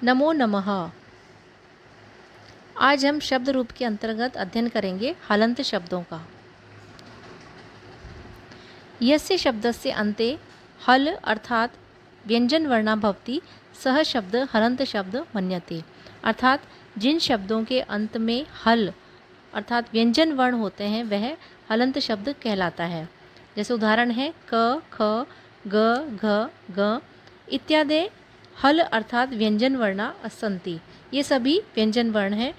नमो नमः। आज हम शब्द रूप के अंतर्गत अध्ययन करेंगे हलंत शब्दों का। यस्य शब्दस्य अन्ते हल अर्थात व्यंजन वर्णा भवति सह शब्द हलंत शब्द मन्यते। अर्थात जिन शब्दों के अंत में हल अर्थात व्यंजन वर्ण होते हैं वह हलंत शब्द कहलाता है। जैसे उदाहरण है क, ख, ग, घ, ग इत्यादि हल अर्थात व्यंजन वर्णा सन्ति। ये सभी व्यंजन वर्ण हैं।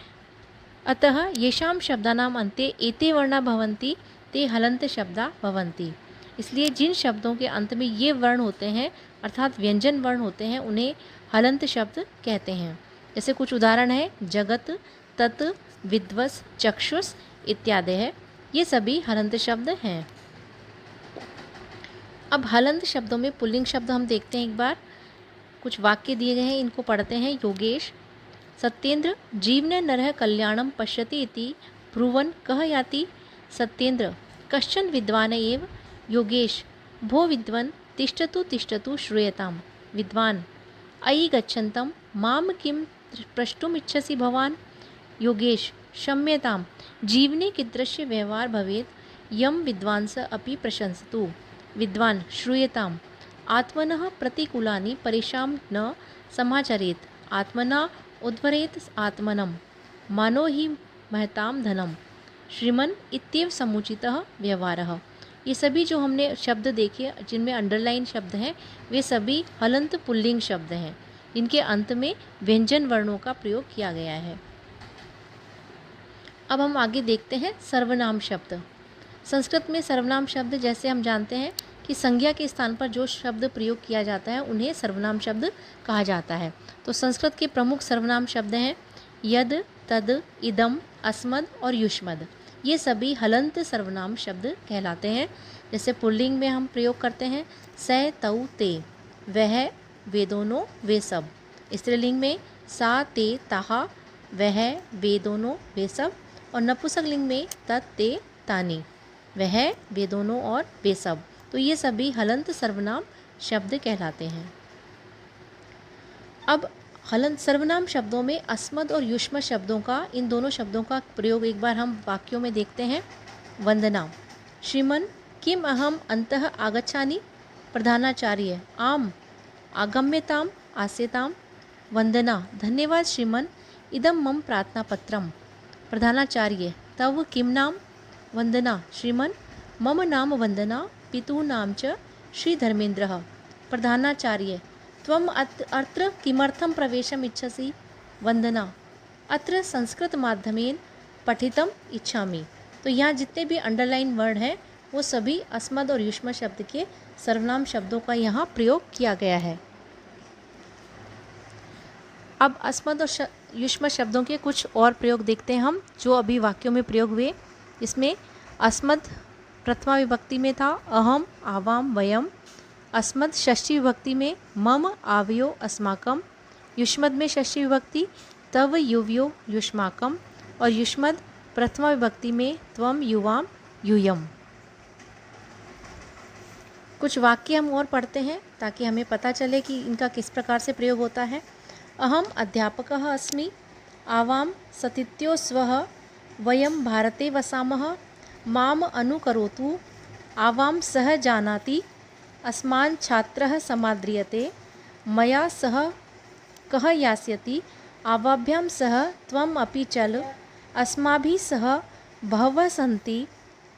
अतः येषां शब्दानाम् अन्ते एते वर्णा भवन्ति ते हलन्त शब्दा भवन्ति। इसलिए जिन शब्दों के अंत में ये वर्ण होते हैं अर्थात व्यंजन वर्ण होते हैं उन्हें हलंत शब्द कहते हैं। जैसे कुछ उदाहरण है जगत, तत्, विद्वस्, चक्षुष इत्यादि है। ये सभी हलंत शब्द हैं। अब हलंत शब्दों में पुल्लिंग शब्द हम देखते हैं। एक बार कुछ वाक्य दिए गए हैं, इनको पढ़ते हैं। योगेश सत्येंद्र जीवने नरः कल्याणं पश्यति इति ब्रुवन् कः याति। सत्येंद्र कश्चन विद्वान् एव। योगेश भो विद्वन् तिष्ठतु तिष्ठतु श्रूयताम्। विद्वान् अयि गच्छन्तं मां किं प्रष्टुम् इच्छसि भवान्। योगेश क्षम्यताम् जीवने कीदृश व्यवहार भवेत् यं विद्वांस अपि प्रशंसतु। विद्वान् श्रूयताम् आत्मनः प्रतिकूलानि परेषां न समाचरेत् आत्मना उद्भरेत आत्मनं मानो ही महतां धनम श्रीमन इत्येव समुचितः व्यवहारः। ये सभी जो हमने शब्द देखे जिनमें अंडरलाइन शब्द हैं वे सभी हलंत पुल्लिंग शब्द हैं। इनके अंत में व्यंजन वर्णों का प्रयोग किया गया है। अब हम आगे देखते हैं सर्वनाम शब्द। संस्कृत में सर्वनाम शब्द जैसे हम जानते हैं कि संज्ञा के स्थान पर जो शब्द प्रयोग किया जाता है उन्हें सर्वनाम शब्द कहा जाता है। तो संस्कृत के प्रमुख सर्वनाम शब्द हैं यद, तद, इदम, अस्मद और युष्मद। ये सभी हलंत सर्वनाम शब्द कहलाते हैं। जैसे पुल्लिंग में हम प्रयोग करते हैं स, तौ, ते, वह, वे दोनों, वे सब। स्त्रीलिंग में सा, ते, ताहा, वह, वे दोनों, वे सब। और नपुंसकलिंग में तत्, ते, तानि, वह, वे दोनों और वे सब। तो ये सभी हलंत सर्वनाम शब्द कहलाते हैं। अब हलंत सर्वनाम शब्दों में अस्मद और युष्म शब्दों का इन दोनों शब्दों का प्रयोग एक बार हम वाक्यों में देखते हैं। वंदना श्रीमन किम अहम अंतः आगच्छानि। प्रधानाचार्य आम आगम्यताम आस्यताम। वंदना धन्यवाद श्रीमन इदं मम प्रार्थना पत्रम। प्रधानाचार्य तव किम नाम। वंदना श्रीमन मम नाम वंदना पितुः नाम च श्रीधर्मेन्द्रः। प्रधानाचार्य त्वम् अत्र किमर्थं प्रवेशम् इच्छसि। वंदना अत्र संस्कृत माध्यमेन पठितुम् इच्छामि। तो यहाँ जितने भी अंडरलाइन वर्ड हैं वो सभी अस्मद और युष्म शब्द के सर्वनाम शब्दों का यहाँ प्रयोग किया गया है। अब अस्मद और युष्म शब्दों के कुछ और प्रयोग देखते हैं हम जो अभी वाक्यों में प्रयोग हुए। इसमें अस्मद प्रथमा विभक्ति में था अहम, आवाम, वयम। अस्मद षष्ठी विभक्ति में मम, आवयो, अस्माकम। युष्मद में षष्ठी विभक्ति तव, युवयो, युष्माकम। और युष्मद प्रथमा विभक्ति में त्वम, युवाम, यूयम। कुछ वाक्य हम और पढ़ते हैं ताकि हमें पता चले कि इनका किस प्रकार से प्रयोग होता है। अहम अध्यापकः अस्मि। आवाम सतीत्यो स्वः। वयम भारते वसामः। माम अनुकरोतु। आवाम सह जानाति। अस्मान् छात्रः समाद्रियते। मया सह कः यास्यति। आवाभ्यां सह त्वम् अपि चल। अस्माभिः सह बहवः सन्ति।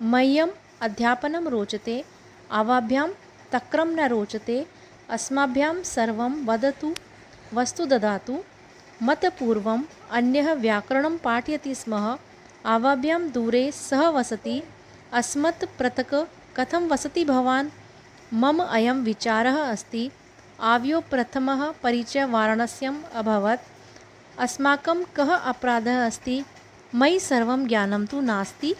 मह्यम् अध्यापनं रोचते। आवाभ्यां तक्रं न रोचते। अस्माभ्यां सर्वं वदतु वस्तु ददातु। मतपूर्वम् अन्यः व्याकरणं पाठयति स्म। आवाभ्यां दूरे सह वसति। अस्मत् पृथक् कथं वसति भवान्। मम अयं विचारः अस्ति। आवयोः प्रथमः परिचयः वाराणस्याम् अभवत्। अस्माकं कः अपराधः अस्ति। मयि सर्वं ज्ञानं तु नास्ति।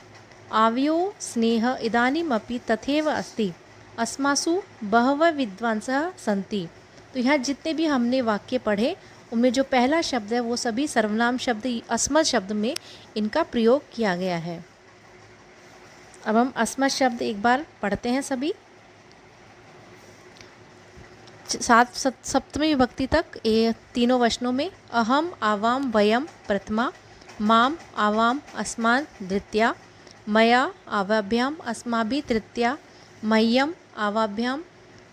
आवयोः स्नेहः इदानीमपि तथैव अस्ति। अस्मासु बहवः विद्वांसः सन्ति। तो यहाँ जितने भी हमने वाक्य पढ़े उनमें जो पहला शब्द है वो सभी सर्वनाम शब्द अस्मद शब्द में इनका प्रयोग किया गया है। अब हम अस्मद शब्द एक बार पढ़ते हैं सभी। सप्तमी विभक्ति तक ये तीनों वचनों में अहम आवाम वयम प्रथमा, माम आवाम अस्मान् द्वितीया, मया आवाभ्याम अस्माभिः तृतीया, मह्यम आवाभ्याम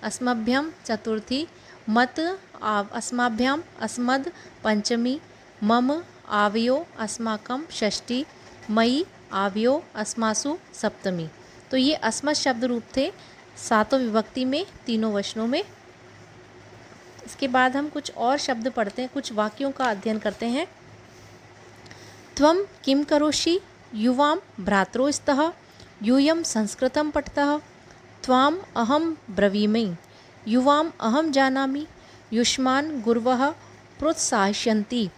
अस्मभ्यम चतुर्थी, मत अस्माभ्याम अस्मद् पंचमी, मम आवयो अस्माकं षष्ठी, मयि आवयो अस्मासु सप्तमी। तो ये अस्मत् शब्द रूप थे सातों विभक्ति में तीनों वचनों में। इसके बाद हम कुछ और शब्द पढ़ते हैं, कुछ वाक्यों का अध्ययन करते हैं। त्वं किं करोषि युवां भ्रात्रो स्तः, यूयं संस्कृतं पठतः, त्वाम् अहं ब्रवीमि, युवाम् अहं जानामि, युष्मान् गुरवः प्रोत्साहयन्ति,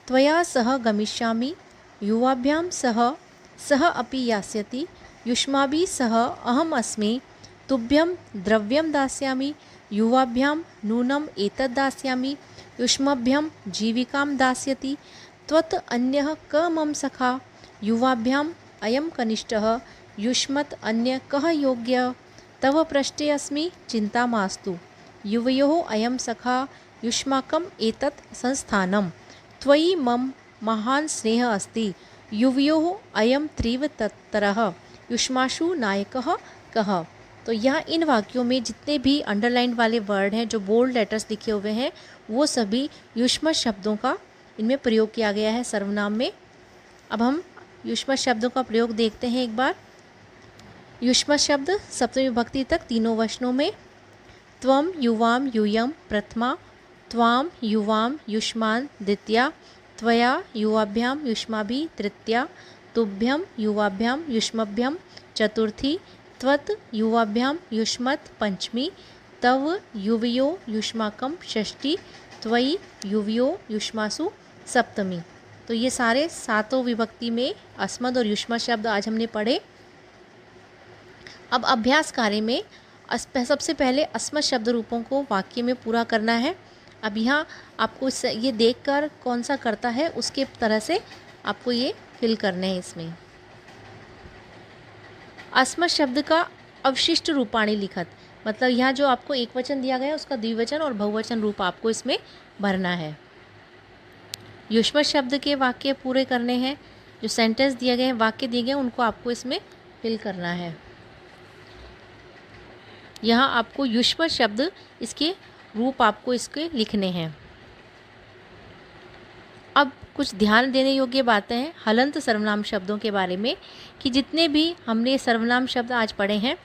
त्वया सह गमिष्यामि, युवाभ्यां सह अपि यास्यति, युष्माभिः सह अहम् अस्मि, तुभ्यं द्रव्यं दास्यामि, युवाभ्यां नूनम् एतद् दास्यामि, युष्मभ्यं जीविकां दास्यति, त्वत् अन्यः क मम सखा, युवाभ्याम् अयं कनिष्ठः, युष्मत् अन्य कः योग्यः, तव पृष्ठे अस्मि चिन्ता मास्तु, युवयोः अयं सखा, युष्माकम् एतत् संस्थानं, त्वयि मम महान् स्नेहः अस्ति, युवयोः अयं तीव्र तत्परः, युष्मासु नायकः कः। तो यहाँ इन वाक्यों में जितने भी अंडरलाइन वाले वर्ड हैं, जो बोल्ड लेटर्स लिखे हुए हैं, वो सभी युष्मत् शब्दों का इनमें प्रयोग किया गया है सर्वनाम में। अब हम युष्मत् शब्दों का प्रयोग देखते हैं एक बार। युष्मत् शब्द सप्तमी विभक्ति तक तीनों वचनों में। त्वं युवां यूयं प्रथमा, त्वां युवां युष्मान् द्वितीया, त्वया युवाभ्यां युष्माभिः तृतीया, तुभ्यं युवाभ्यां युष्मभ्यं चतुर्थी, त्वत् युवाभ्यां युष्मत् पंचमी, तव युवयो युष्माकं षष्ठी, त्वयि युवयो युष्मासु सप्तमी। तो ये सारे सातों विभक्ति में अस्मद और युष्मत् शब्द आज हमने पढ़े। अब अभ्यास कार्य में सबसे पहले अस्मत् शब्द रूपों को वाक्य में पूरा करना है। अब यहाँ आपको ये देखकर कौन सा करता है उसके तरह से आपको ये फिल करने हैं इसमें। अस्मत् शब्द का अवशिष्ट रूपाणी लिखत, मतलब यहाँ जो आपको एक वचन दिया गया है उसका द्विवचन और बहुवचन रूप आपको इसमें भरना है। युष्मत् शब्द के वाक्य पूरे करने हैं, जो सेंटेंस दिए गए हैं, वाक्य दिए गए हैं, उनको आपको इसमें फिल करना है। यहाँ आपको युष्मत् शब्द इसके रूप आपको इसके लिखने हैं। अब कुछ ध्यान देने योग्य बातें हैं हलंत सर्वनाम शब्दों के बारे में, कि जितने भी हमने सर्वनाम शब्द आज पढ़े हैं,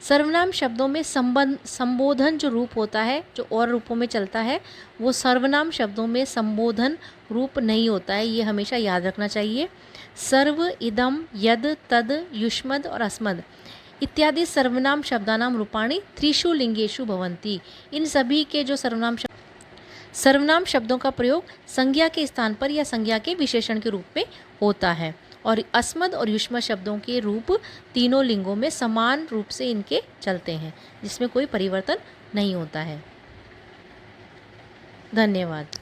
सर्वनाम शब्दों में संबोधन जो रूप होता है, जो और रूपों में चलता है, वो सर्वनाम शब्दों में संबोधन रूप नहीं होता है। ये हमेशा याद रखना चाहिए। सर्व, इदम, यद, तद, युष्मद् और अस्मद् इत्यादि सर्वनाम शब्दानाम रूपाणि त्रिषु लिंगेषु भवन्ति। इन सभी के जो सर्वनाम शब्दों का प्रयोग संज्ञा के स्थान पर या संज्ञा के विशेषण के रूप में होता है, और अस्मद और युष्मत् शब्दों के रूप तीनों लिंगों में समान रूप से इनके चलते हैं, जिसमें कोई परिवर्तन नहीं होता है। धन्यवाद।